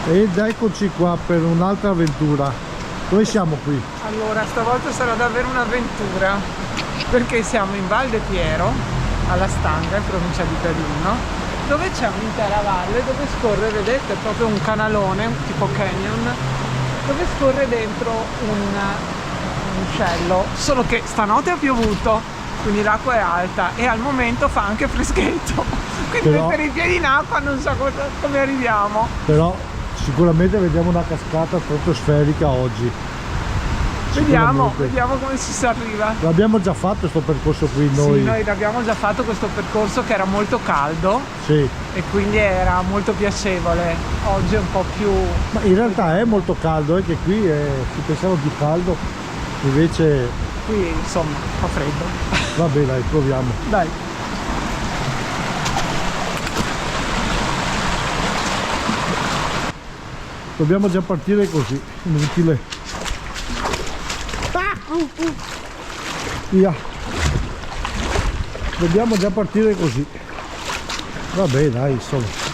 Ed eccoci qua per un'altra avventura. Dove siamo qui? Allora, stavolta sarà davvero un'avventura, perché siamo in Val de Piero, alla Stanga, in provincia di Belluno, dove c'è un'intera valle dove scorre, vedete, proprio un canalone, tipo canyon, dove scorre dentro un ruscello. Solo che stanotte ha piovuto, quindi l'acqua è alta e al momento fa anche freschetto. Quindi mettere i piedi in acqua non so come arriviamo. Però sicuramente vediamo una cascata stratosferica oggi. Vediamo come si arriva. L'abbiamo già fatto questo percorso qui noi. Sì, noi abbiamo già fatto questo percorso che era molto caldo. Sì. E quindi era molto piacevole. Oggi è un po' più... Ma in realtà è molto caldo, che qui si pensava più caldo, invece... Qui insomma fa freddo. Vabbè dai, proviamo. Dai. Dobbiamo già partire così, inutile. Via. Dobbiamo già partire così. Vabbè dai, insomma.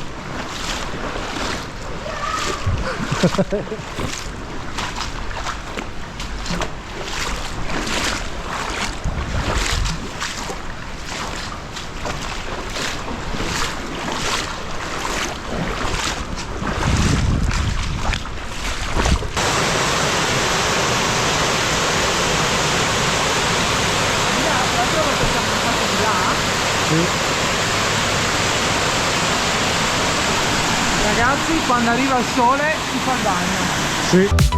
Ragazzi, quando arriva il sole si fa il bagno. Sì.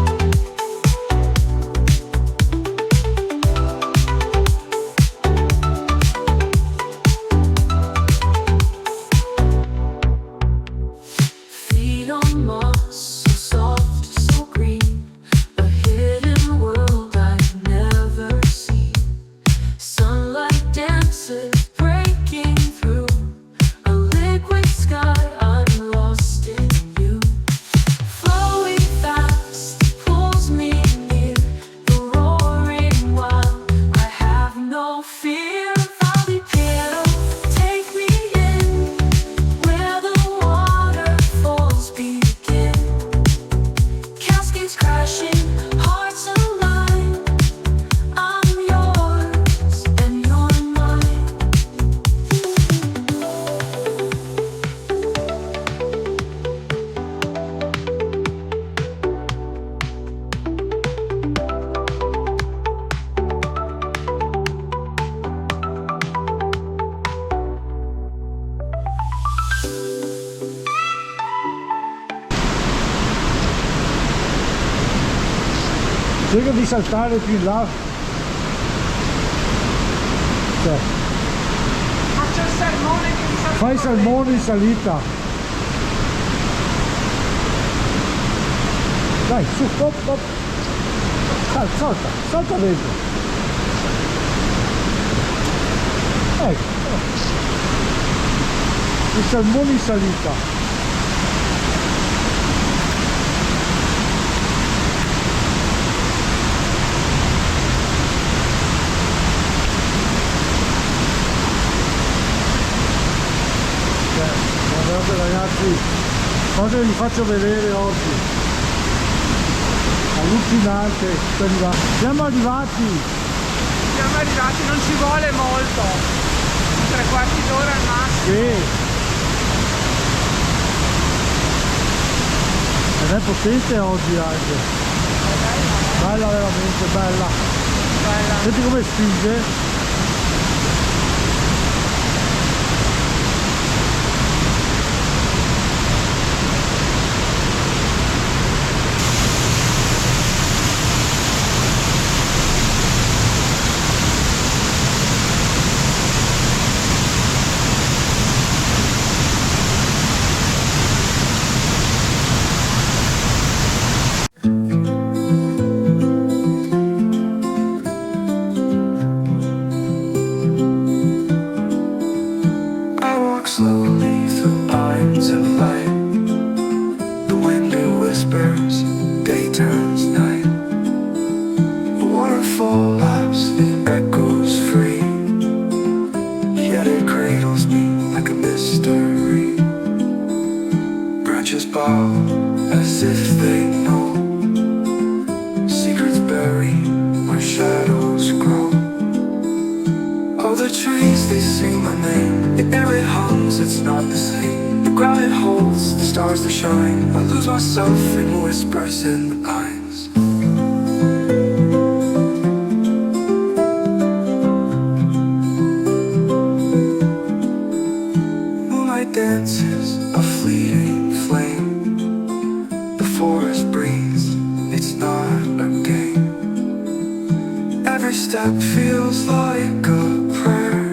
Cerca di saltare più in là. Cioè. Faccio il salmone che mi salta. Fai il salmone in salita. Dai, su, hop, hop. Salta dentro. Ecco. Il salmone in salita. Guardate ragazzi, cosa vi faccio vedere oggi, allucinante. Siamo arrivati, non ci vuole molto, 3/4 d'ora al massimo. sì. Ed è potente oggi anche, bella, veramente bella. Senti come spinge. Slowly through pines of light, the wind it whispers, day turns night. The waterfall laps, it echoes free, yet it cradles me like a mystery. Branches bow as if they know secrets buried where shadows grow. All the trees, they sing my name. The air it hums, it's not the same. The ground it holds, the stars that shine. I lose myself in whispers in the pines. Moonlight dances, a fleeting flame. The forest breathes, it's not a game. Every step feels like a prayer,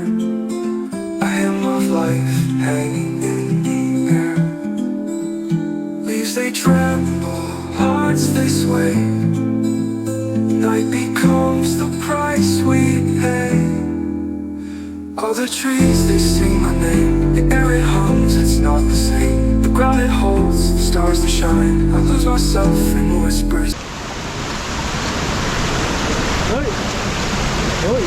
a hymn of life hanging in the air. Leaves they tremble, hearts they sway. Night becomes the price we pay. All the trees, they sing my name. The air it hums, it's not the same. The ground it holds, the stars that shine. I lose myself in whispers. Oi! Oi!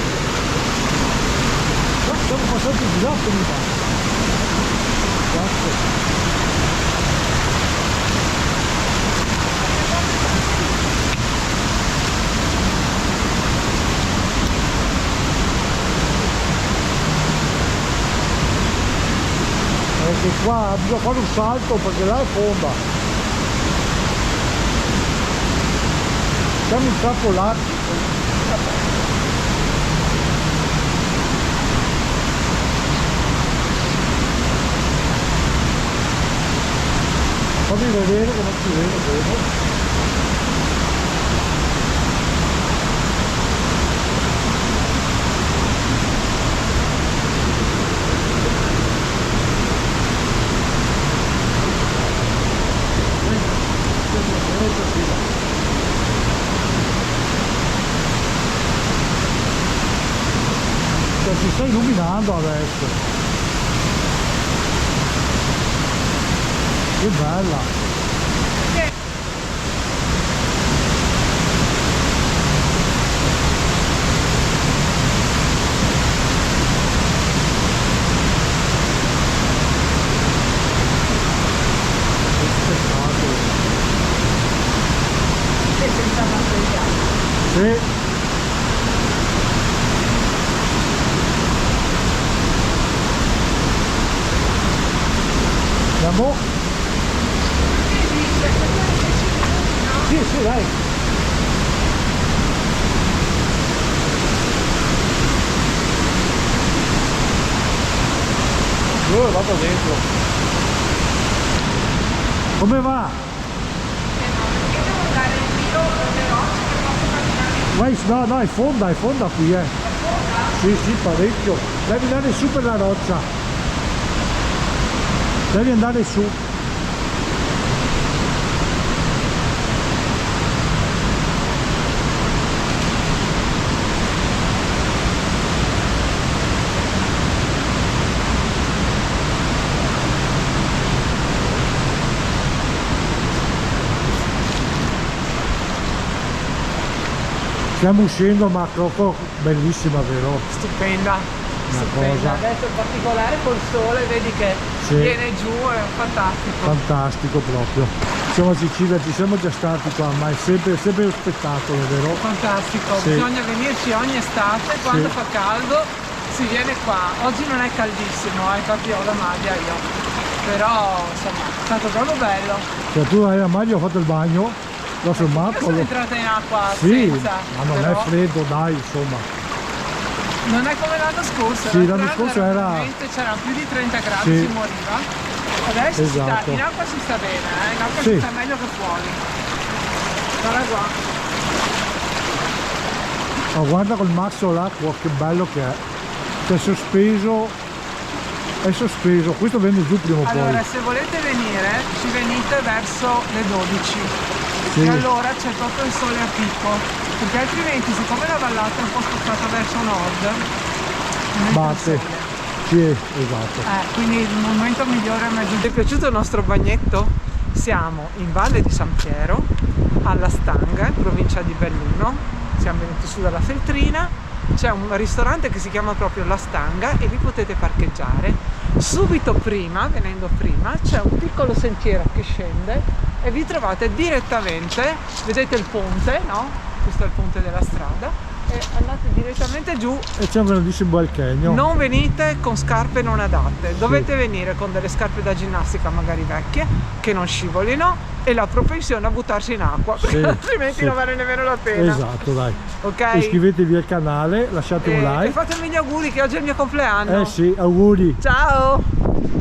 No, stiamo passando di là prima. Grazie. Perché qua bisogna fare un salto perché là è fonda. Siamo intrappolati. Fammi vedere che non si vede bene. Cioè, si sta illuminando adesso. Che bella! Che spettacolo! E senza materiale. Sì. Andiamo? Sì, sì, dai. Vado dentro. Come va? Vai, no, no, è fonda qui, eh. Sì, sì, parecchio. Devi andare su per la roccia. Devi andare su. Stiamo uscendo, ma proprio bellissima, vero? Stupenda, stupenda. cosa. Adesso in particolare col sole, vedi che Sì. viene giù, è fantastico. Fantastico proprio. Siamo a Sicilia, ci siamo già stati qua, ma è sempre un spettacolo, vero? Fantastico, Sì. bisogna venirci ogni estate, quando Sì. fa caldo si viene qua. Oggi non è caldissimo, infatti ho la maglia io. Però insomma è stato proprio bello. Cioè tu hai la maglia, ho fatto il bagno, l'ho Io fermato. sono entrata in acqua Sì, senza, ma non però è freddo, dai, insomma. non è come l'anno scorso. Sì, l'anno scorso era- veramente, c'erano più di 30 gradi, Sì. si moriva. Adesso Esatto. in acqua si sta bene, in acqua Sì. si sta meglio che fuori. Guarda qua. Ma guarda col mazzo là, che bello che è. Cioè è sospeso, questo vende giù prima o poi. Allora, se volete venire, ci venite verso le 12. Sì. E allora c'è proprio il sole a picco, perché altrimenti, siccome la vallata è un po' spostata verso nord, non entra il Batte. sole. Sì, esatto. Quindi il momento migliore è mezzo. Ti è piaciuto il nostro bagnetto? Siamo in Valle di San Piero, alla Stanga, in provincia di Belluno. Siamo venuti su dalla Feltrina. C'è un ristorante che si chiama proprio La Stanga e lì potete parcheggiare. subito prima, venendo prima, c'è un piccolo sentiero che scende e vi trovate direttamente, vedete il ponte, no? Questo è il ponte della strada, e andate direttamente giù. E c'è un grandissimo bel canyon. Non venite con scarpe non adatte, dovete venire con delle scarpe da ginnastica magari vecchie, che non scivolino, e la propensione a buttarsi in acqua, Sì, altrimenti sì. non vale nemmeno la pena. Esatto, dai. Ok? Iscrivetevi al canale, lasciate un E like. fatemi gli auguri che oggi è il mio compleanno. Eh sì, auguri. Ciao!